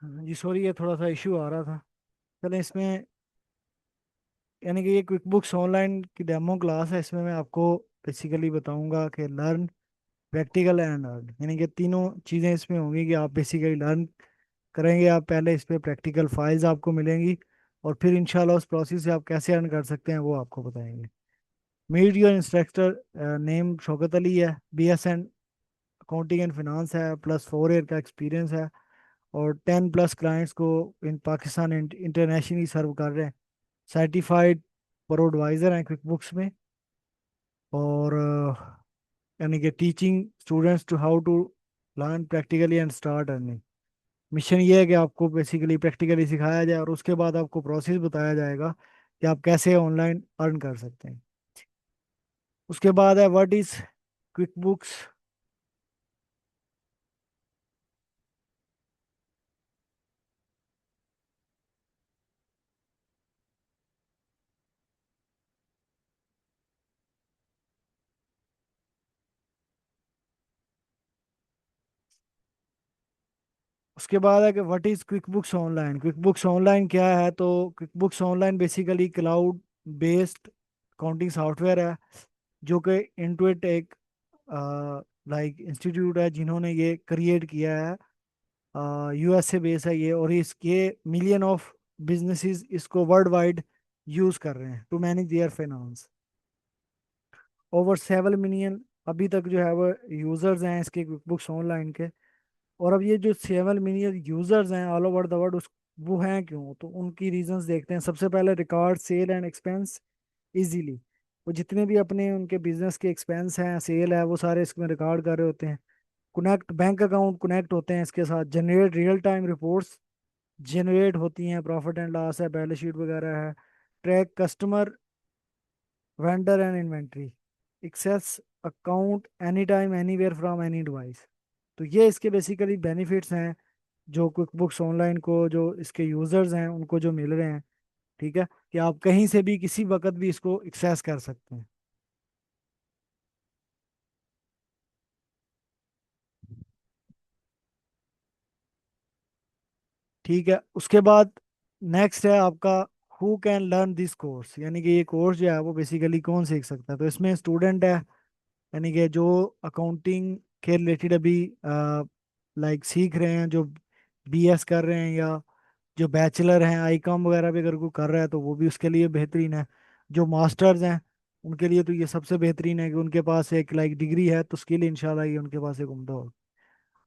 जी sorry, ये थोड़ा सा इशू आ रहा था। चलें इसमें, यानी कि ये क्विक बुक्स ऑनलाइन की डेमो क्लास है। इसमें मैं आपको बेसिकली बताऊंगा कि लर्न, प्रैक्टिकल एंड अर्न, यानी कि तीनों चीज़ें इसमें होंगी कि आप बेसिकली लर्न करेंगे। आप पहले इस पे प्रैक्टिकल फाइल्स आपको मिलेंगी, और फिर इंशाल्लाह उस प्रोसेस से आप कैसे अर्न कर सकते हैं वो आपको बताएंगे। Meet your instructor, name Shaukat Ali है, BSN अकाउंटिंग एंड फिनांस है, +4 ईयर का एक्सपीरियंस है, और 10+ क्लाइंट्स को इन पाकिस्तान इंटरनेशनली सर्व कर रहे हैं। सर्टिफाइड प्रो एडवाइज़र हैं क्विक बुक्स में। और यानी कि teaching students to how to learn practically and start earning. Mission ये है कि आपको बेसिकली प्रैक्टिकली सिखाया जाए, और उसके बाद आपको प्रोसेस बताया जाएगा कि आप कैसे ऑनलाइन अर्न कर सकते हैं। उसके बाद है व्हाट इज क्विक बुक्स। उसके बाद है कि what is quick books online. Quick books online क्या है? तो quick books online basically cloud based accounting software है, जो कि इंटुइट एक लाइक इंस्टीट्यूट है जिन्होंने ये क्रिएट किया है। USA बेस है ये, और इसके मिलियन ऑफ बिजनेसेस इसको वर्ल्ड वाइड यूज कर रहे हैं to manage their finance. Over 7 million अभी तक जो है वो यूजर्स हैं इसके क्विक बुक्स ऑनलाइन के। और अब ये जो 7 मिलियन यूजर्स हैं ऑल ओवर द वर्ल्ड, उस वो हैं क्यों? तो उनकी रीजंस देखते हैं। सबसे पहले record sale and expense easily. वो जितने भी अपने उनके बिजनेस के एक्सपेंस हैं, सेल है, वो सारे इसमें रिकॉर्ड कर रहे होते हैं। कनेक्ट बैंक अकाउंट कनेक्ट होते हैं इसके साथ। Generate real time reports generate होती हैं, प्रॉफिट एंड लॉस है, बैलेंस शीट वगैरह है। Track customer, vendor and inventory, access account any time anywhere from any device. तो ये इसके बेसिकली बेनिफिट्स हैं जो क्विक बुक्स ऑनलाइन को, जो इसके यूजर्स हैं उनको जो मिल रहे हैं। ठीक है, कि आप कहीं से भी किसी वक्त भी इसको एक्सेस कर सकते हैं। ठीक है, उसके बाद नेक्स्ट है आपका who can learn this course, यानी कि ये कोर्स जो है वो बेसिकली कौन सीख सकता है। तो इसमें स्टूडेंट है, यानी कि जो अकाउंटिंग के रिलेटेड अभी लाइक सीख रहे हैं, जो BS कर रहे हैं, या जो बैचलर हैं ICOM वगैरह भी अगर कोई कर रहा है तो वो भी उसके लिए बेहतरीन है। जो मास्टर्स हैं उनके लिए तो ये सबसे बेहतरीन है कि उनके पास एक लाइक डिग्री है, तो उसके लिए इंशाल्लाह ये उनके पास एक उम्दा हो।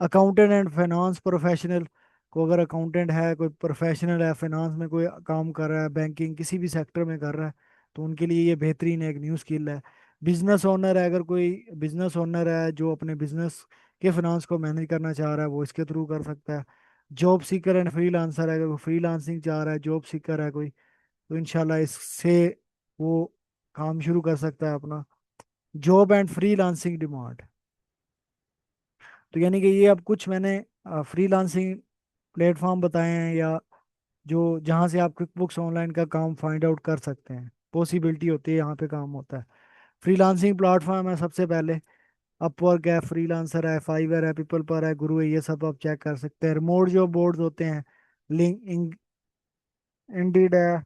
अकाउंटेंट एंड फाइनेंस प्रोफेशनल को, अगर अकाउंटेंट है, कोई प्रोफेशनल है, फाइनेंस में कोई काम कर रहा है, बैंकिंग किसी भी सेक्टर में कर रहा है, तो उनके लिए ये बेहतरीन है, एक न्यू स्किल है। बिजनेस ओनर है, अगर कोई बिजनेस ओनर है जो अपने बिजनेस के फाइनेंस को मैनेज करना चाह रहा है, वो इसके थ्रू कर सकता है। जॉब सीकर एंड फ्रीलांसर है, अगर वो फ्रीलांसिंग चाह रहा है, जॉब सीकर है कोई, तो इंशाल्लाह इससे वो काम शुरू कर सकता है अपना। जॉब एंड फ्रीलांसिंग डिमांड, तो यानी कि ये अब कुछ मैंने फ्रीलांसिंग प्लेटफॉर्म बताए हैं, या जो जहाँ से आप क्विक बुक्स ऑनलाइन का काम फाइंड आउट कर सकते हैं, पॉसिबिलिटी होती है, यहाँ पे काम होता है। फ्रीलांसिंग प्लेटफॉर्म है सबसे पहले, अपवर्क है, फ्रीलांसर है, फाइवर है, पीपल पर है, गुरु है, ये सब आप चेक कर सकते हैं। रिमोट जो बोर्ड्स होते हैं, लिंक इंडीड है।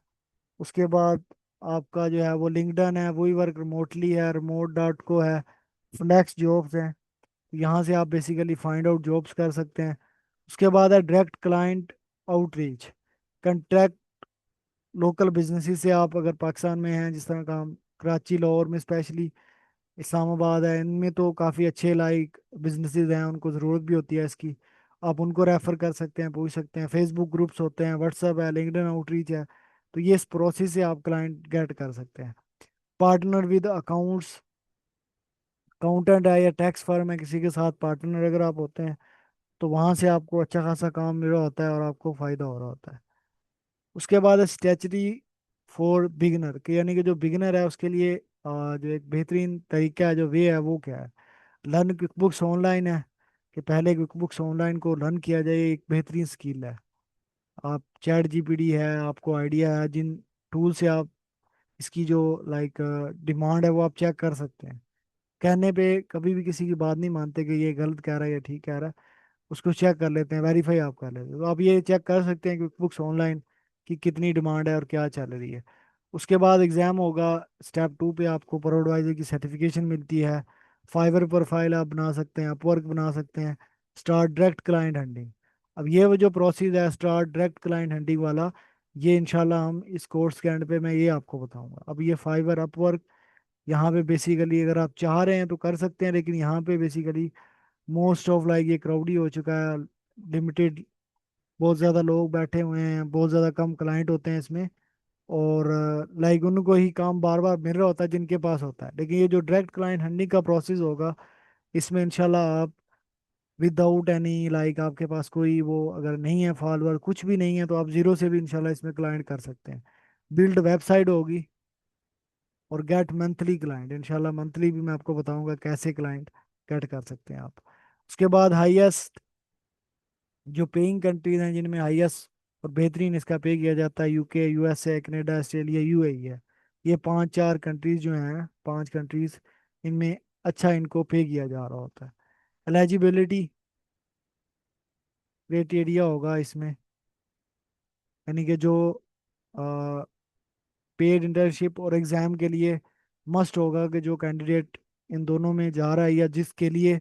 उसके बाद आपका जो है वो लिंक्डइन है, वही वर्क रिमोटली है, remote.co है, फ्लेक्स जॉब्स है। यहाँ से आप बेसिकली फाइंड आउट जॉब्स कर सकते हैं। उसके बाद है direct client outreach, contract local businesses से। आप अगर पाकिस्तान में हैं, जिस तरह काम कराची लाहौर में स्पेशली, इस्लामाबाद है, इनमें तो काफ़ी अच्छे लाइक बिजनेसेस हैं, उनको ज़रूरत भी होती है इसकी। आप उनको रेफर कर सकते हैं, पूछ सकते हैं। फेसबुक ग्रुप्स होते हैं, व्हाट्सएप है, लिंक्डइन आउटरीच है। तो ये इस प्रोसेस से आप क्लाइंट गेट कर सकते हैं। पार्टनर विद अकाउंट्स, अकाउंटेंट है या टैक्स फर्म है, किसी के साथ पार्टनर अगर आप होते हैं, तो वहाँ से आपको अच्छा खासा काम मिल रहा होता है और आपको फ़ायदा हो रहा होता है। उसके बाद है स्ट्रेटजी फॉर बिगिनर, कि यानी कि जो बिगिनर है उसके लिए जो एक बेहतरीन तरीका है, जो वे है, वो क्या है? लर्न क्विक बुक्स ऑनलाइन है, कि पहले क्विक बुक्स ऑनलाइन को लर्न किया जाए, एक बेहतरीन स्किल है। आप ChatGPT है, आपको आइडिया है जिन टूल से आप इसकी जो लाइक डिमांड है वो आप चेक कर सकते हैं। कहने पे कभी भी किसी की बात नहीं मानते कि ये गलत कह रहा है या ठीक कह रहा है। उसको चेक कर लेते हैं, वेरीफाई आप कर लेते हैं। तो आप ये चेक कर सकते हैं क्विक बुक्स ऑनलाइन की कितनी डिमांड है और क्या चल रही है। उसके बाद एग्ज़ाम होगा। स्टेप 2 पे आपको प्रोडवाइजर की सर्टिफिकेशन मिलती है। फाइवर प्रोफाइल आप बना सकते हैं, अपवर्क बना सकते हैं। Start direct client hunting. अब ये वो जो प्रोसेस है स्टार्ट डायरेक्ट क्लाइंट हंटिंग वाला, ये इंशाल्लाह हम इस कोर्स के एंड पे मैं ये आपको बताऊंगा। अब ये फाइवर अपवर्क, यहाँ पे बेसिकली अगर आप चाह रहे हैं तो कर सकते हैं, लेकिन यहाँ पे बेसिकली मोस्ट ऑफ लाइक ये क्राउडी हो चुका है, लिमिटेड, बहुत ज़्यादा लोग बैठे हुए हैं, बहुत ज़्यादा कम क्लाइंट होते हैं इसमें। और लाइक उनको ही काम बार बार मिल रहा होता है जिनके पास होता है। लेकिन ये जो डायरेक्ट क्लाइंट हंडिंग का प्रोसेस होगा, इसमें इंशाल्लाह आप विदाउट एनी लाइक आपके पास कोई वो अगर नहीं है फॉलोअर कुछ भी नहीं है, तो आप जीरो से भी इंशाल्लाह इसमें क्लाइंट कर सकते हैं। बिल्ड वेबसाइट होगी और गेट मंथली क्लाइंट, इंशाल्लाह मंथली भी मैं आपको बताऊंगा कैसे क्लाइंट गेट कर सकते हैं आप। उसके बाद हाईएस्ट जो पेइंग कंट्रीज हैं जिनमें हाईएस्ट और बेहतरीन इसका पे किया जाता है, UK, USA, Canada, Australia, UAE है। ये पांच चार कंट्रीज जो हैं, पांच कंट्रीज, इनमें अच्छा इनको पे किया जा रहा होता है। एलिजिबिलिटी क्राइटेरिया होगा इसमें, यानी कि जो पेड इंटर्नशिप और एग्ज़ाम के लिए मस्ट होगा कि जो कैंडिडेट इन दोनों में जा रहा है या जिसके लिए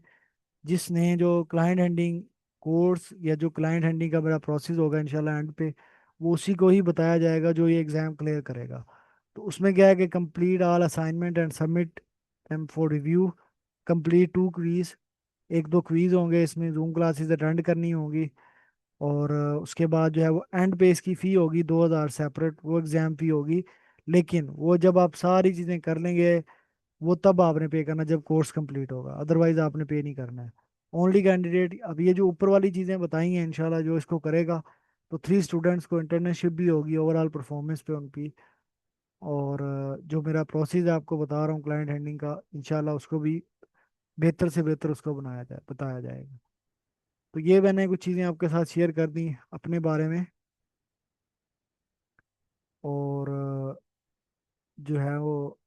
जिसने जो क्लाइंट हैंडिंग कोर्स या जो क्लाइंट हैंडिंग का मेरा प्रोसेस होगा इंशाल्लाह एंड पे, वो उसी को ही बताया जाएगा जो ये एग्ज़ाम क्लियर करेगा। तो उसमें क्या है कि complete all assignment and submit em for review, complete 2 quiz, एक दो क्वीज होंगे इसमें, जूम क्लासेस अटेंड करनी होगी। और उसके बाद जो है वो एंड पे इसकी फ़ी होगी 2,000 सेपरेट, वो एग्ज़ाम फ़ी होगी। लेकिन वो जब आप सारी चीज़ें कर लेंगे, वो तब आपने पे करना जब कोर्स कंप्लीट होगा, अदरवाइज आपने पे नहीं करना है। ओनली कैंडिडेट, अब ये जो ऊपर वाली चीज़ें बताई हैं इंशाल्लाह जो इसको करेगा, तो 3 स्टूडेंट्स को इंटर्नशिप भी होगी ओवरऑल परफॉर्मेंस पे उनकी। और जो मेरा प्रोसेस है आपको बता रहा हूँ क्लाइंट हैंडलिंग का, इंशाल्लाह उसको भी बेहतर से बेहतर उसको बताया जाएगा। तो ये मैंने कुछ चीज़ें आपके साथ शेयर कर दी अपने बारे में। और जो है वो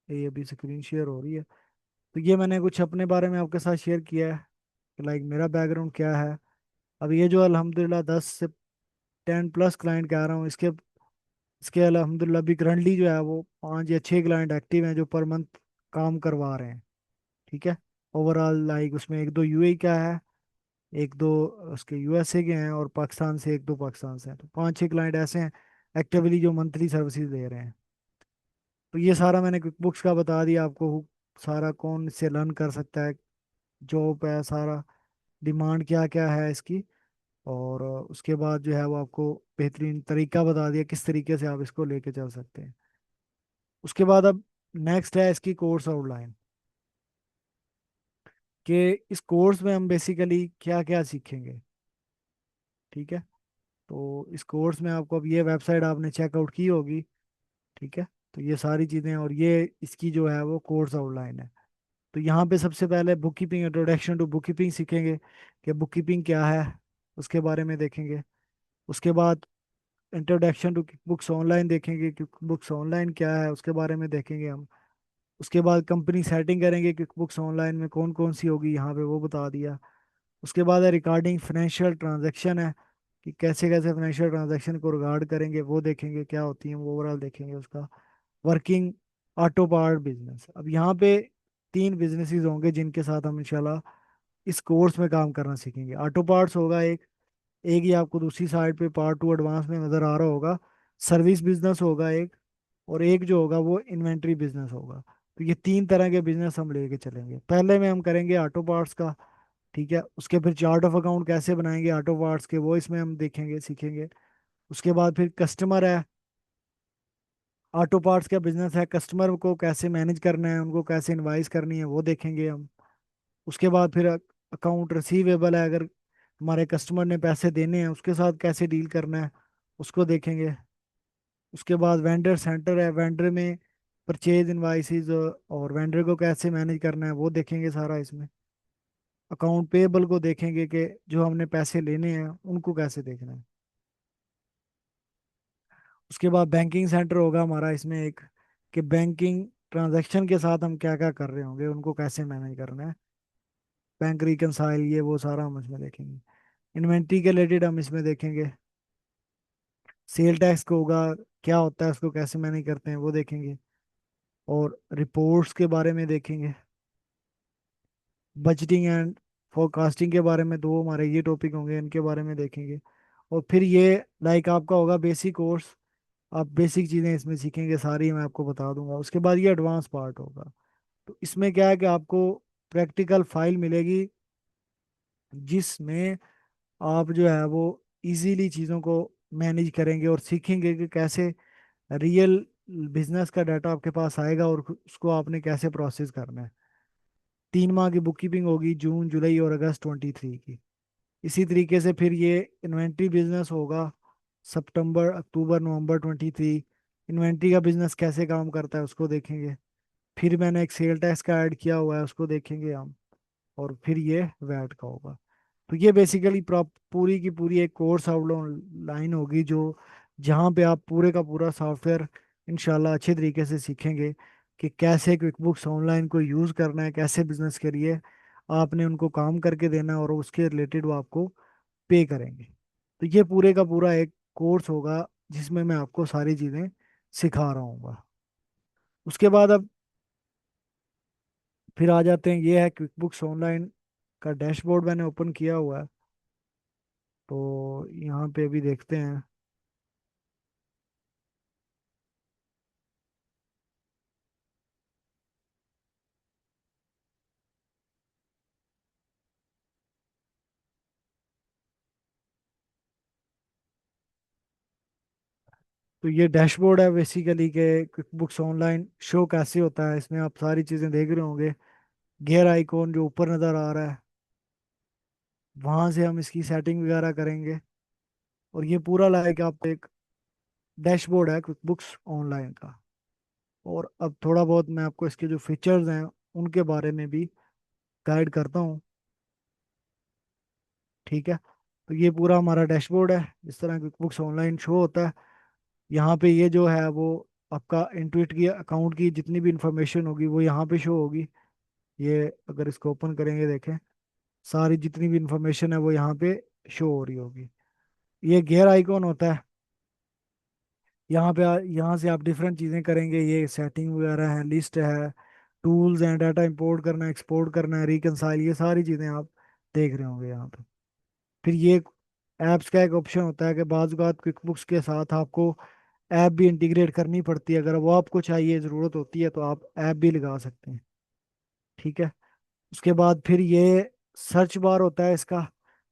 ये अभी स्क्रीन शेयर हो रही है। तो ये मैंने कुछ अपने बारे में आपके साथ शेयर किया है कि लाइक मेरा बैकग्राउंड क्या है। अब ये जो अल्हम्दुलिल्लाह 10 से 10+ क्लाइंट कह रहा हूँ, इसके इसके अल्हम्दुलिल्लाह भी करंटली जो है वो 5 या 6 क्लाइंट एक्टिव हैं जो पर मंथ काम करवा रहे हैं। ठीक है। ओवरऑल लाइक उसमें एक दो यूएई का है, एक दो उसके यूएसए के हैं, और पाकिस्तान से एक दो पाकिस्तान से हैं। तो 5 6 क्लाइंट ऐसे हैं एक्टिवली जो मंथली सर्विसेज दे रहे हैं। तो ये सारा मैंने क्विक बुक्स का बता दिया आपको, सारा कौन इससे लर्न कर सकता है, जॉब है सारा, डिमांड क्या क्या है इसकी। और उसके बाद जो है वो आपको बेहतरीन तरीका बता दिया किस तरीके से आप इसको लेके चल सकते हैं। उसके बाद अब नेक्स्ट है इसकी कोर्स आउटलाइन, कि इस कोर्स में हम बेसिकली क्या क्या सीखेंगे। ठीक है। तो इस कोर्स में आपको, अब ये वेबसाइट आपने चेकआउट की होगी, ठीक है। तो ये सारी चीज़ें और ये इसकी जो है वो कोर्स आउटलाइन है। तो यहाँ पे सबसे पहले book keeping, introduction to book keeping सीखेंगे कि बुक कीपिंग क्या है, उसके बारे में देखेंगे। उसके बाद इंट्रोडक्शन टू बुक्स ऑनलाइन देखेंगे कि बुक्स ऑनलाइन क्या है उसके बारे में देखेंगे हम। उसके बाद कंपनी सेटिंग करेंगे कि बुक्स ऑनलाइन में कौन कौन सी होगी, यहाँ पे वो बता दिया। उसके बाद है रिकॉर्डिंग फाइनेंशियल ट्रांजैक्शन है, कि कैसे कैसे फाइनेंशियल ट्रांजैक्शन को रिकॉर्ड करेंगे, वो देखेंगे क्या होती है, वो ओवरऑल देखेंगे उसका। वर्किंग ऑटो पार्ट बिजनेस, अब यहाँ पे 3 बिजनेसेस होंगे जिनके साथ हम इंशाल्लाह इस कोर्स में काम करना सीखेंगे। ऑटो पार्ट्स होगा एक, एक ही आपको दूसरी साइड पे पार्ट 2 एडवांस में नज़र आ रहा होगा। सर्विस बिजनेस होगा एक, और एक जो होगा वो इन्वेंट्री बिजनेस होगा। तो ये 3 तरह के बिजनेस हम लेके चलेंगे। पहले में हम करेंगे ऑटो पार्ट्स का, ठीक है। उसके फिर चार्ट ऑफ अकाउंट कैसे बनाएंगे ऑटो पार्ट्स के, वो इसमें हम देखेंगे सीखेंगे। उसके बाद फिर कस्टमर है, ऑटो पार्ट्स का बिजनेस है, कस्टमर को कैसे मैनेज करना है, उनको कैसे इनवाइस करनी है, वो देखेंगे हम। उसके बाद फिर अकाउंट रिसीवेबल है, अगर हमारे कस्टमर ने पैसे देने हैं उसके साथ कैसे डील करना है, उसको देखेंगे। उसके बाद वेंडर सेंटर है, वेंडर में परचेज इनवाइसेस और वेंडर को कैसे मैनेज करना है, वो देखेंगे सारा इसमें। अकाउंट पेबल को देखेंगे कि जो हमने पैसे लेने हैं उनको कैसे देखना है। उसके बाद बैंकिंग सेंटर होगा हमारा इसमें एक, कि बैंकिंग ट्रांजैक्शन के साथ हम क्या क्या कर रहे होंगे उनको कैसे मैनेज करना है। बैंक रिकनसाइल, ये वो सारा हम इसमें देखेंगे। इन्वेंट्री के रिलेटेड हम इसमें देखेंगे। सेल टैक्स को होगा, क्या होता है, उसको कैसे मैनेज करते हैं वो देखेंगे। और रिपोर्ट्स के बारे में देखेंगे। बजटिंग एंड फोरकास्टिंग के बारे में दो हमारे ये टॉपिक होंगे, इनके बारे में देखेंगे। और फिर ये लाइक आपका होगा बेसिक कोर्स। आप बेसिक चीज़ें इसमें सीखेंगे सारी, मैं आपको बता दूंगा। उसके बाद ये एडवांस पार्ट होगा। तो इसमें क्या है कि आपको प्रैक्टिकल फाइल मिलेगी, जिसमें आप जो है वो इजीली चीज़ों को मैनेज करेंगे और सीखेंगे कि कैसे रियल बिजनेस का डाटा आपके पास आएगा और उसको आपने कैसे प्रोसेस करना है। 3 माह की बुक कीपिंग होगी, जून जुलाई और अगस्त 23 की। इसी तरीके से फिर ये इन्वेंट्री बिजनेस होगा, सितंबर अक्टूबर नवंबर 23। इन्वेंट्री का बिजनेस कैसे काम करता है उसको देखेंगे। फिर मैंने एक सेल टैक्स का ऐड किया हुआ है, उसको देखेंगे हम। और फिर ये वैट का होगा। तो ये बेसिकली पूरी की पूरी एक कोर्स आउटलाइन होगी, जो जहाँ पे आप पूरे का पूरा सॉफ्टवेयर इंशाल्लाह अच्छे तरीके से सीखेंगे कि कैसे क्विकबुक्स ऑनलाइन को यूज़ करना है, कैसे बिजनेस करिए। आपने उनको काम करके देना है और उसके रिलेटेड वो आपको पे करेंगे। तो ये पूरे का पूरा एक कोर्स होगा, जिसमें मैं आपको सारी चीज़ें सिखा रहा हूँ। उसके बाद अब फिर आ जाते हैं, ये है क्विकबुक्स ऑनलाइन का डैशबोर्ड मैंने ओपन किया हुआ है। तो यहाँ पे अभी देखते हैं। तो ये डैशबोर्ड है बेसिकली के क्विकबुक्स ऑनलाइन शो कैसे होता है। इसमें आप सारी चीज़ें देख रहे होंगे। गियर आइकॉन जो ऊपर नज़र आ रहा है, वहाँ से हम इसकी सेटिंग वगैरह करेंगे। और ये पूरा लाइक आपको एक डैशबोर्ड है क्विकबुक्स ऑनलाइन का। और अब थोड़ा बहुत मैं आपको इसके जो फीचर्स हैं उनके बारे में भी गाइड करता हूँ। ठीक है। तो ये पूरा हमारा डैशबोर्ड है, इस तरह क्विकबुक्स ऑनलाइन शो होता है। यहाँ पे ये जो है वो आपका इंटुइट की अकाउंट की जितनी भी इंफॉर्मेशन होगी वो यहाँ पे शो होगी। ये अगर इसको ओपन करेंगे, देखें, सारी जितनी भी इंफॉर्मेशन है वो यहाँ पे शो हो रही होगी। ये गियर आइकॉन होता है। यहाँ पे यहाँ से आप डिफरेंट चीज़ें करेंगे, ये सेटिंग वगैरह है, लिस्ट है, टूल्स हैं, डाटा इंपोर्ट करना है, एक्सपोर्ट करना है, रिकनसाइल, ये सारी चीज़ें आप देख रहे होंगे यहाँ पे। फिर ये ऐप्स का एक ऑप्शन होता है कि बाज़ बात क्विकबुक्स के साथ आपको ऐप भी इंटीग्रेट करनी पड़ती है। अगर वो आपको चाहिए, ज़रूरत होती है, तो आप ऐप भी लगा सकते हैं। ठीक है। उसके बाद फिर ये सर्च बार होता है इसका।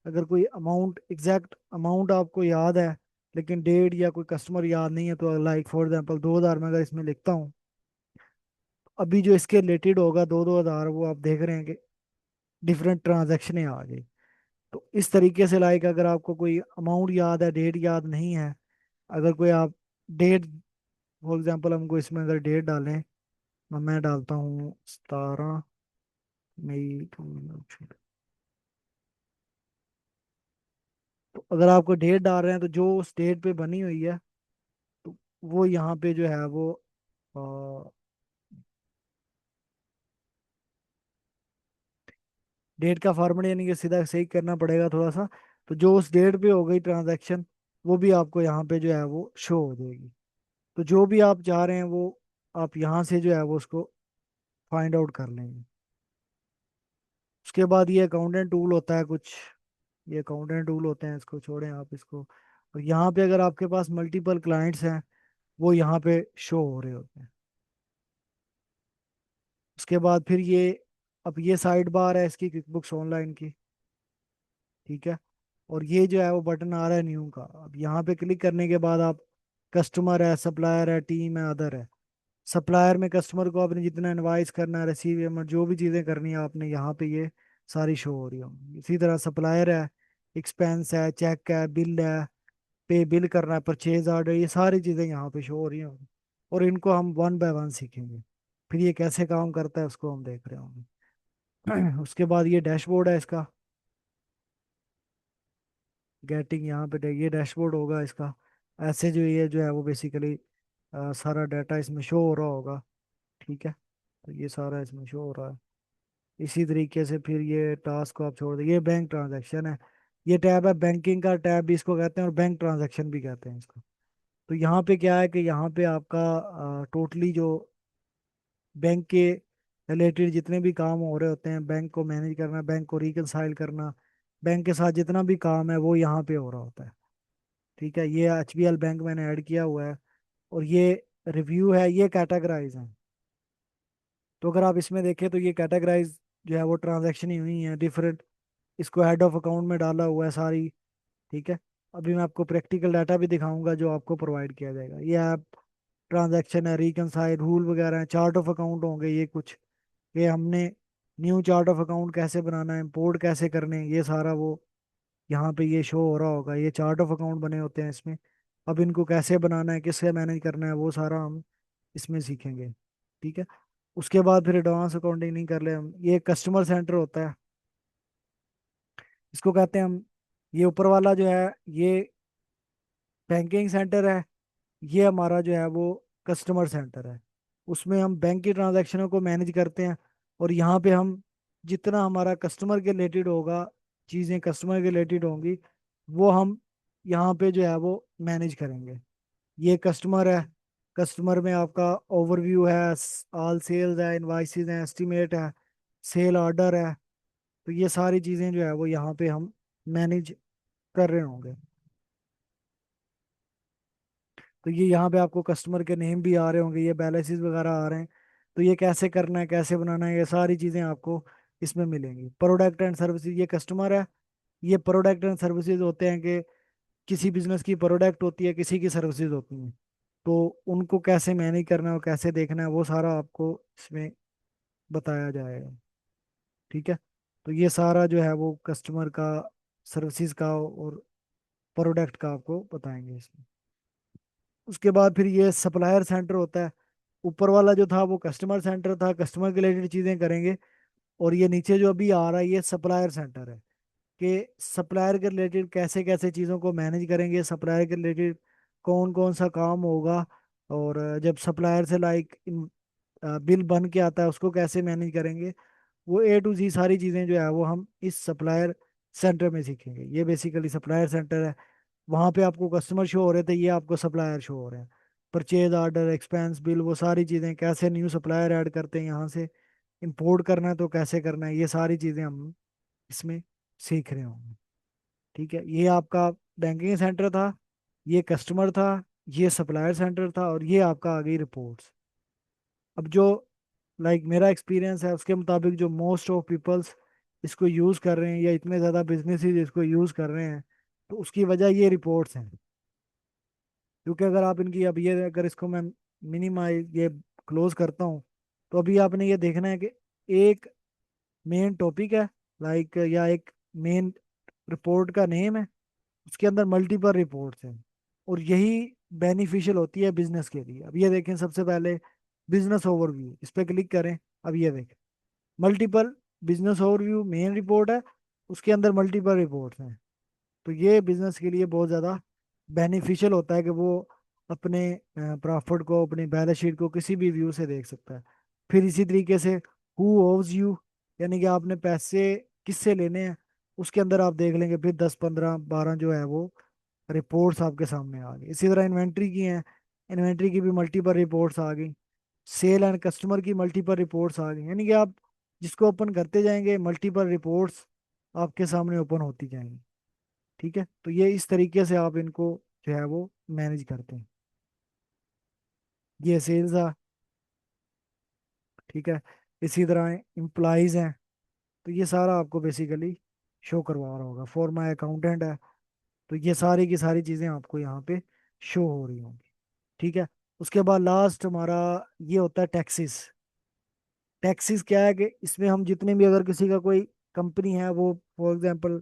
अगर कोई अमाउंट, एग्जैक्ट अमाउंट आपको याद है लेकिन डेट या कोई कस्टमर याद नहीं है, तो लाइक फॉर एग्जांपल 2,000 में अगर इसमें लिखता हूँ, अभी जो इसके रिलेटेड होगा 2-2 हज़ार, वो आप देख रहे हैं कि डिफरेंट ट्रांजैक्शनें आ गई। तो इस तरीके से लाइक अगर आपको कोई अमाउंट याद है, डेट याद नहीं है, अगर कोई आप डेट, फॉर एग्जांपल हमको इसमें अगर डेट डालें, मैं डालता हूँ 17 मई 2006। तो अगर आपको डेट डाल रहे हैं तो जो उस डेट पे बनी हुई है, तो वो यहाँ पे जो है वो डेट का फॉर्मेट यानी कि सीधा सही करना पड़ेगा थोड़ा सा। तो जो उस डेट पे हो गई ट्रांजैक्शन, वो भी आपको यहाँ पे जो है वो शो हो जाएगी। तो जो भी आप चाह रहे हैं वो आप यहाँ से जो है वो उसको फाइंड आउट कर लेंगे। उसके बाद ये अकाउंटेंट टूल होता है कुछ। ये अकाउंटेंट टूल होते हैं, इसको छोड़ें आप इसको। और यहाँ पे अगर आपके पास मल्टीपल क्लाइंट्स हैं, वो यहाँ पे शो हो रहे होते हैं। उसके बाद फिर ये, अब ये साइड बार है इसकी क्विकबुक्स ऑनलाइन की। ठीक है। और ये जो है वो बटन आ रहा है न्यू का। अब यहाँ पे क्लिक करने के बाद आप, कस्टमर है, सप्लायर है, टीम है, अदर है। सप्लायर में कस्टमर को आपने जितना इनवाइस करना है, रिसीव पेमेंट, जो भी चीज़ें करनी है आपने, यहाँ पे ये सारी शो हो रही होंगी। इसी तरह सप्लायर है, एक्सपेंस है, चेक है, बिल है, पे बिल करना है, परचेज ऑर्डर, ये सारी चीज़ें यहाँ पे शो हो रही होंगी। और इनको हम वन बाय वन सीखेंगे। फिर ये कैसे काम करता है उसको हम देख रहे होंगे। उसके बाद ये डैशबोर्ड है इसका। गेटिंग यहाँ पे ये डैशबोर्ड होगा इसका। ऐसे जो ये जो है वो बेसिकली सारा डाटा इसमें शो हो रहा होगा। ठीक है। तो ये सारा इसमें शो हो रहा है। इसी तरीके से फिर ये टास्क को आप छोड़ दें, ये बैंक ट्रांजैक्शन है। ये टैब है बैंकिंग का टैब भी इसको कहते हैं, और बैंक ट्रांजैक्शन भी कहते हैं इसको। तो यहाँ पे क्या है कि यहाँ पे आपका टोटली जो बैंक के रिलेटेड जितने भी काम हो रहे होते हैं, बैंक को मैनेज करना, बैंक को रिकनसाइल करना, बैंक के साथ जितना भी काम है वो यहाँ पे हो रहा होता है। ठीक है, ये HBL बैंक मैंने ऐड किया हुआ है। और ये रिव्यू है, ये कैटेगराइज है। तो अगर आप इसमें देखें तो ये कैटेगराइज जो है वो ट्रांजैक्शन ही हुई है डिफरेंट। इसको हेड ऑफ अकाउंट में डाला हुआ है सारी। ठीक है, अभी मैं आपको प्रैक्टिकल डाटा भी दिखाऊंगा जो आपको प्रोवाइड किया जाएगा। ये ऐप ट्रांजैक्शन है, रिकनसाइल रूल वगैरह है, चार्ट ऑफ अकाउंट होंगे ये कुछ। ये हमने न्यू चार्ट ऑफ अकाउंट कैसे बनाना है, इंपोर्ट कैसे करने हैं, ये सारा वो यहाँ पे ये शो हो रहा होगा। ये चार्ट ऑफ अकाउंट बने होते हैं इसमें। अब इनको कैसे बनाना है, किससे मैनेज करना है, वो सारा हम इसमें सीखेंगे। ठीक है, उसके बाद फिर एडवांस अकाउंटिंग नहीं कर ले हम। ये कस्टमर सेंटर होता है, इसको कहते हैं हम। ये ऊपर वाला जो है ये बैंकिंग सेंटर है। ये हमारा जो है वो कस्टमर सेंटर है। उसमें हम बैंक की ट्रांजैक्शनों को मैनेज करते हैं। और यहाँ पे हम जितना हमारा कस्टमर के रिलेटेड होगा, चीज़ें कस्टमर के रिलेटेड होंगी, वो हम यहाँ पे जो है वो मैनेज करेंगे। ये कस्टमर है। कस्टमर में आपका ओवरव्यू है, ऑल सेल्स है, इनवाइसेस हैं, एस्टिमेट है, सेल ऑर्डर है। तो ये सारी चीज़ें जो है वो यहाँ पे हम मैनेज कर रहे होंगे। तो ये यहाँ पे आपको कस्टमर के नेम भी आ रहे होंगे, ये बैलेंसेस वगैरह आ रहे हैं। तो ये कैसे करना है, कैसे बनाना है, ये सारी चीज़ें आपको इसमें मिलेंगी। प्रोडक्ट एंड सर्विसेज, ये कस्टमर है। ये प्रोडक्ट एंड सर्विसेज होते हैं कि किसी बिजनेस की प्रोडक्ट होती है, किसी की सर्विसेज होती हैं। तो उनको कैसे मैनेज करना है और कैसे देखना है, वो सारा आपको इसमें बताया जाएगा। ठीक है, तो ये सारा जो है वो कस्टमर का, सर्विसेज का और प्रोडक्ट का आपको बताएंगे इसमें। उसके बाद फिर ये सप्लायर सेंटर होता है। ऊपर वाला जो था वो कस्टमर सेंटर था, कस्टमर के रिलेटेड चीज़ें करेंगे। और ये नीचे जो अभी आ रहा है ये सप्लायर सेंटर है, कि सप्लायर के रिलेटेड कैसे कैसे चीज़ों को मैनेज करेंगे, सप्लायर के रिलेटेड कौन कौन सा काम होगा। और जब सप्लायर से लाइक बिल बन के आता है उसको कैसे मैनेज करेंगे। वो A to Z सारी चीज़ें जो है वो हम इस सप्लायर सेंटर में सीखेंगे। ये बेसिकली सप्लायर सेंटर है। वहाँ पे आपको कस्टमर शो हो रहे थे, ये आपको सप्लायर शो हो रहे हैं। परचेज ऑर्डर, एक्सपेंस बिल, वो सारी चीज़ें कैसे न्यू सप्लायर ऐड करते हैं, यहाँ से इंपोर्ट करना है तो कैसे करना है, ये सारी चीज़ें हम इसमें सीख रहे होंगे। ठीक है, ये आपका बैंकिंग सेंटर था, ये कस्टमर था, ये सप्लायर सेंटर था, और ये आपका आ गई रिपोर्ट्स। अब जो लाइक मेरा एक्सपीरियंस है उसके मुताबिक जो मोस्ट ऑफ पीपल्स इसको यूज़ कर रहे हैं, या इतने ज़्यादा बिजनेसेस इसको यूज़ कर रहे हैं, तो उसकी वजह ये रिपोर्ट्स हैं। क्योंकि अगर आप इनकी, अब ये अगर इसको मैं मिनिमाइज ये क्लोज करता हूँ, तो अभी आपने ये देखना है कि एक मेन टॉपिक है, लाइक या एक मेन रिपोर्ट का नेम है, उसके अंदर मल्टीपल रिपोर्ट्स हैं। और यही बेनिफिशियल होती है बिजनेस के लिए। अब ये देखें, सबसे पहले बिजनेस ओवरव्यू, इस पर क्लिक करें। अब ये देखें, multiple business overview main report है, उसके अंदर मल्टीपल रिपोर्ट्स हैं। तो ये बिजनेस के लिए बहुत ज़्यादा बेनिफिशियल होता है कि वो अपने प्रॉफिट को, अपनी बैलेंस शीट को किसी भी व्यू से देख सकता है। फिर इसी तरीके से हु ओव्स यू, यानी कि आपने पैसे किससे लेने हैं, उसके अंदर आप देख लेंगे फिर 10 15 12 जो है वो रिपोर्ट्स आपके सामने आ गई। इसी तरह इन्वेंट्री की हैं, इन्वेंट्री की भी मल्टीपल रिपोर्ट्स आ गई। सेल एंड कस्टमर की मल्टीपल रिपोर्ट्स आ गई। यानी कि आप जिसको ओपन करते जाएंगे मल्टीपल रिपोर्ट्स आपके सामने ओपन होती जाएंगी। ठीक है, तो ये इस तरीके से आप इनको जो है वो मैनेज करते हैं। ये सेल्स है। ठीक है, इसी तरह एम्प्लॉयज हैं। तो ये सारा आपको बेसिकली शो करवा रहा होगा। फॉर माई अकाउंटेंट है। तो ये सारी की सारी चीज़ें आपको यहाँ पे शो हो रही होंगी। ठीक है, उसके बाद लास्ट हमारा ये होता है टैक्सेस। टैक्सेस क्या है कि इसमें हम जितने भी, अगर किसी का कोई कंपनी है, वो फॉर एग्जांपल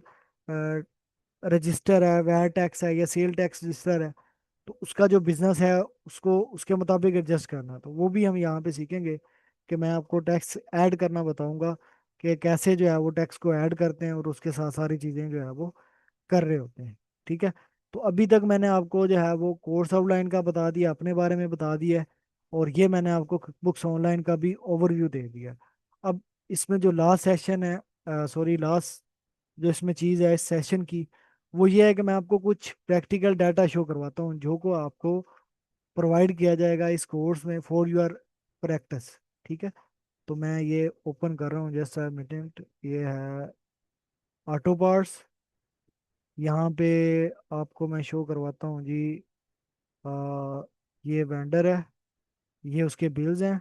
रजिस्टर है, वैट टैक्स है या सेल टैक्स रजिस्टर है, तो उसका जो बिजनेस है उसको उसके मुताबिक एडजस्ट करना, तो वो भी हम यहाँ पे सीखेंगे। कि मैं आपको टैक्स ऐड करना बताऊंगा कि कैसे जो है वो टैक्स को ऐड करते हैं, और उसके साथ सारी चीज़ें जो है वो कर रहे होते हैं। ठीक है, तो अभी तक मैंने आपको जो है वो कोर्स आउटलाइन का बता दिया, अपने बारे में बता दिया है। और ये मैंने आपको बुक्स ऑनलाइन का भी ओवरव्यू दे दिया। अब इसमें जो लास्ट सेशन है, सॉरी लास्ट जो इसमें चीज़ है इस सेशन की, वो ये है कि मैं आपको कुछ प्रैक्टिकल डाटा शो करवाता हूँ जो को आपको प्रोवाइड किया जाएगा इस कोर्स में फॉर योर प्रैक्टिस। ठीक है। तो मैं ये ओपन कर रहा हूँ जस्ट अ मिनट। ये है ऑटो पार्ट्स। यहाँ पे आपको मैं शो करवाता हूँ जी। आ, ये वेंडर है, ये उसके बिल्स हैं।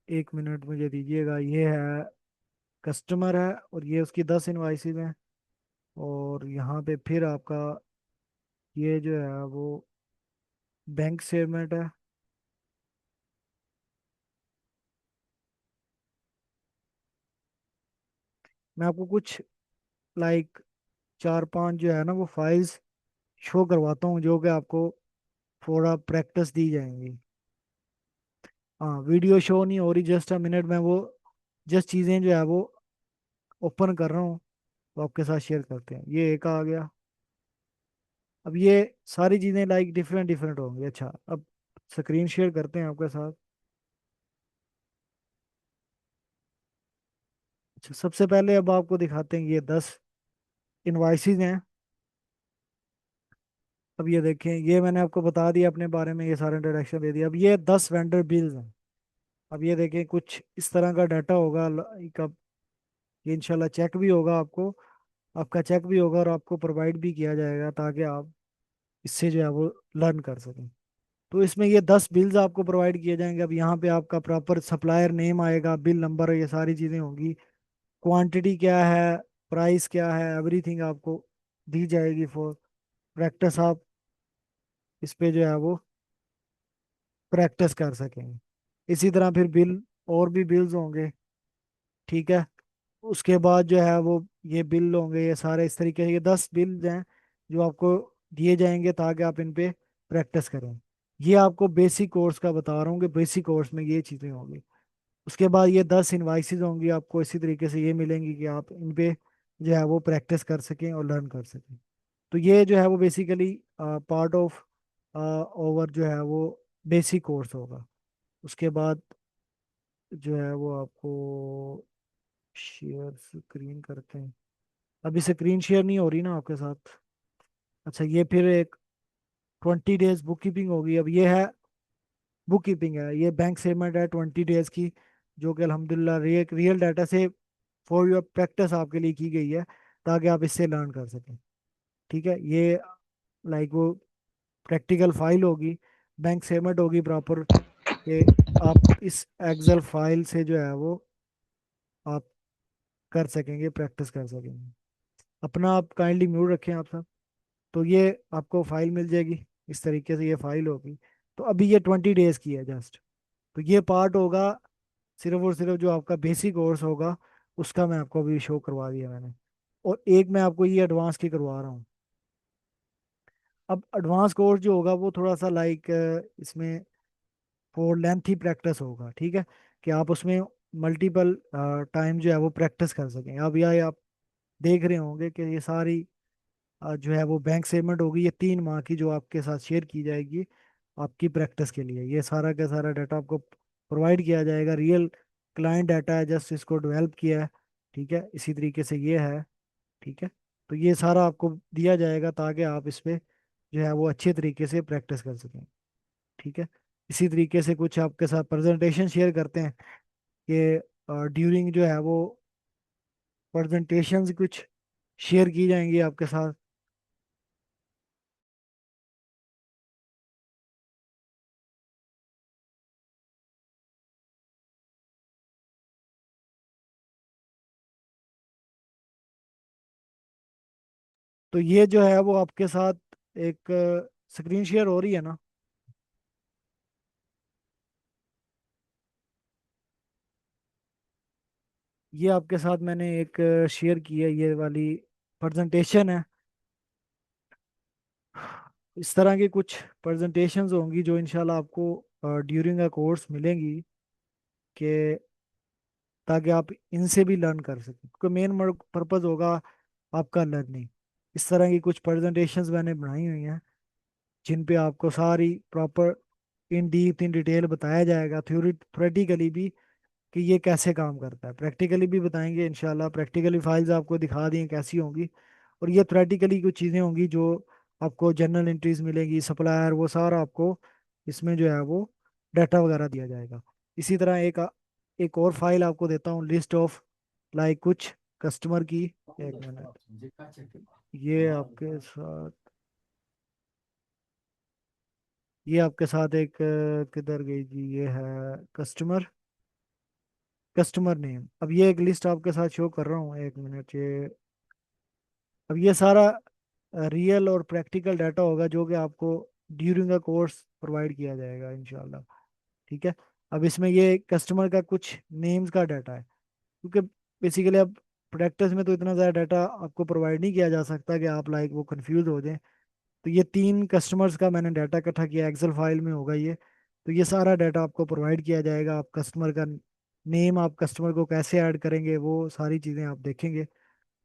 एक मिनट मुझे दीजिएगा। ये है कस्टमर है और ये उसकी 10 इनवाइसेज हैं। और यहाँ पे फिर आपका ये जो है वो बैंक स्टेटमेंट है। मैं आपको कुछ लाइक 4-5 जो है ना वो फाइल्स शो करवाता हूँ जो कि आपको थोड़ा प्रैक्टिस दी जाएंगी। हाँ, वीडियो शो नहीं हो रही, जस्ट अ मिनट में वो जस्ट चीज़ें जो है वो ओपन कर रहा हूँ तो आपके साथ शेयर करते हैं। ये एक आ गया। अब ये सारी चीज़ें लाइक डिफरेंट डिफरेंट होंगी। अच्छा, अब स्क्रीन शेयर करते हैं आपके साथ। अच्छा, सबसे पहले अब आपको दिखाते हैं ये 10 इनवाइसेज हैं। अब ये देखें, ये मैंने आपको बता दिया अपने बारे में, ये सारा इंट्रोडक्शन दे दिया। अब ये 10 वेंडर बिल्स हैं। अब ये देखें कुछ इस तरह का डाटा होगा लाइक। अब ये इंशाल्लाह चेक भी होगा आपको, आपका चेक भी होगा और आपको प्रोवाइड भी किया जाएगा ताकि आप इससे जो है वो लर्न कर सकें। तो इसमें ये 10 बिल्स आपको प्रोवाइड किए जाएंगे। अब यहाँ पे आपका प्रॉपर सप्लायर नेम आएगा, बिल नंबर, ये सारी चीज़ें होंगी। क्वांटिटी क्या है, प्राइस क्या है, एवरीथिंग आपको दी जाएगी फॉर प्रैक्टिस। आप इस पे जो है वो प्रैक्टिस कर सकेंगे। इसी तरह फिर बिल और भी बिल्स होंगे। ठीक है। उसके बाद जो है वो ये बिल होंगे, ये सारे इस तरीके से ये 10 बिल हैं जो आपको दिए जाएंगे ताकि आप इन पे प्रैक्टिस करें। ये आपको बेसिक कोर्स का बता रहा हूँ कि बेसिक कोर्स में ये चीज़ें होंगी। उसके बाद ये 10 इनवाइसेज होंगी आपको इसी तरीके से ये मिलेंगी कि आप इन पे जो है वो प्रैक्टिस कर सकें और लर्न कर सकें। तो ये जो है वो बेसिकली पार्ट ऑफ ओवर जो है वो बेसिक कोर्स होगा। उसके बाद जो है वो आपको शेयर स्क्रीन करते हैं। अभी स्क्रीन शेयर नहीं हो रही ना आपके साथ। अच्छा, ये फिर एक 20 डेज बुक कीपिंग होगी। अब ये है बुक कीपिंग है, ये बैंक स्टेटमेंट है 20 डेज की जो कि अल्हम्दुलिल्लाह रियल डाटा से फॉर योर प्रैक्टिस आपके लिए की गई है ताकि आप इससे लर्न कर सकें। ठीक है। ये लाइक वो प्रैक्टिकल फाइल होगी, बैंक स्टेटमेंट होगी प्रॉपर, कि आप इस एक्सेल फाइल से जो है वो आप कर सकेंगे, प्रैक्टिस कर सकेंगे। अपना आप काइंडली म्यूट रखें आप सब। तो ये आपको फाइल मिल जाएगी, इस तरीके से ये फाइल होगी। तो अभी ये 20 डेज की है जस्ट। तो ये पार्ट होगा सिर्फ और सिर्फ जो आपका बेसिक कोर्स होगा उसका, मैं आपको अभी शो करवा दिया मैंने। और एक मैं आपको ये एडवांस की करवा रहा हूँ। अब एडवांस कोर्स जो होगा वो थोड़ा सा लाइक इसमें फॉर लेंथी प्रैक्टिस होगा। ठीक है। कि आप उसमें मल्टीपल टाइम जो है वो प्रैक्टिस कर सकें। अब यह आप देख रहे होंगे कि ये सारी जो है वो बैंक स्टेटमेंट होगी, ये 3 माह की जो आपके साथ शेयर की जाएगी आपकी प्रैक्टिस के लिए। ये सारा का सारा डाटा आपको प्रोवाइड किया जाएगा, रियल क्लाइंट डाटा है, जस्ट इसको डेवलप किया है। ठीक है। इसी तरीके से ये है। ठीक है। तो ये सारा आपको दिया जाएगा ताकि आप इस पे जो है वो अच्छे तरीके से प्रैक्टिस कर सकें। ठीक है। इसी तरीके से कुछ आपके साथ प्रेजेंटेशन शेयर करते हैं कि ड्यूरिंग जो है वो प्रेजेंटेशन कुछ शेयर की जाएंगी आपके साथ। तो ये जो है वो आपके साथ एक स्क्रीन शेयर हो रही है ना। ये आपके साथ मैंने एक शेयर की है, ये वाली प्रेजेंटेशन है। इस तरह की कुछ प्रेजेंटेशंस होंगी जो इंशाल्लाह आपको ड्यूरिंग अ कोर्स मिलेंगी कि ताकि आप इनसे भी लर्न कर सकें, क्योंकि मेन पर्पज़ होगा आपका लर्निंग। इस तरह की कुछ प्रेजेंटेशंस मैंने बनाई हुई हैं जिन पे आपको सारी proper in deep in detail बताया जाएगा, थ्योरेटिकली भी कि ये कैसे काम करता है, प्रैक्टिकली भी बताएंगे इंशाल्लाह। प्रैक्टिकली फाइल्स आपको दिखा दी हैं कैसी होंगी, और ये थ्योरेटिकली कुछ चीज़ें होंगी जो आपको जर्नल एंट्रीज मिलेगी, सप्लायर, वो सारा आपको इसमें जो है वो डाटा वगैरह दिया जाएगा। इसी तरह एक और फाइल आपको देता हूँ, लिस्ट ऑफ लाइक कुछ कस्टमर की। एक मिनट, ये आपके साथ ये आपके साथ एक किधर गई जी, ये है कस्टमर, कस्टमर नेम। अब ये एक लिस्ट आपके साथ शो कर रहा हूँ, एक मिनट। ये अब ये सारा रियल और प्रैक्टिकल डाटा होगा जो कि आपको ड्यूरिंग द कोर्स प्रोवाइड किया जाएगा इंशाल्लाह। ठीक है। अब इसमें ये कस्टमर का कुछ नेम्स का डाटा है, क्योंकि बेसिकली अब प्रैक्टिस में तो इतना ज़्यादा डाटा आपको प्रोवाइड नहीं किया जा सकता कि आप लाइक वो कंफ्यूज हो जाएं। तो ये 3 कस्टमर्स का मैंने डाटा इकट्ठा किया, एक्सेल फाइल में होगा ये। तो ये सारा डाटा आपको प्रोवाइड किया जाएगा। आप कस्टमर का नेम, आप कस्टमर को कैसे ऐड करेंगे, वो सारी चीज़ें आप देखेंगे।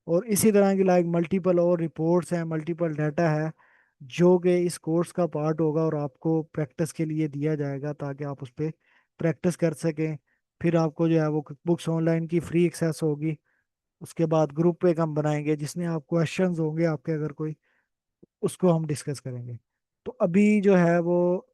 और इसी तरह की लाइक मल्टीपल और रिपोर्ट्स हैं, मल्टीपल डाटा है जो कि इस कोर्स का पार्ट होगा और आपको प्रैक्टिस के लिए दिया जाएगा ताकि आप उस पर प्रैक्टिस कर सकें। फिर आपको जो है वो बुक्स ऑनलाइन की फ्री एक्सेस होगी। उसके बाद ग्रुप पे हम बनाएंगे जिसमें आप क्वेश्चंस होंगे आपके अगर कोई, उसको हम डिस्कस करेंगे। तो अभी जो है वो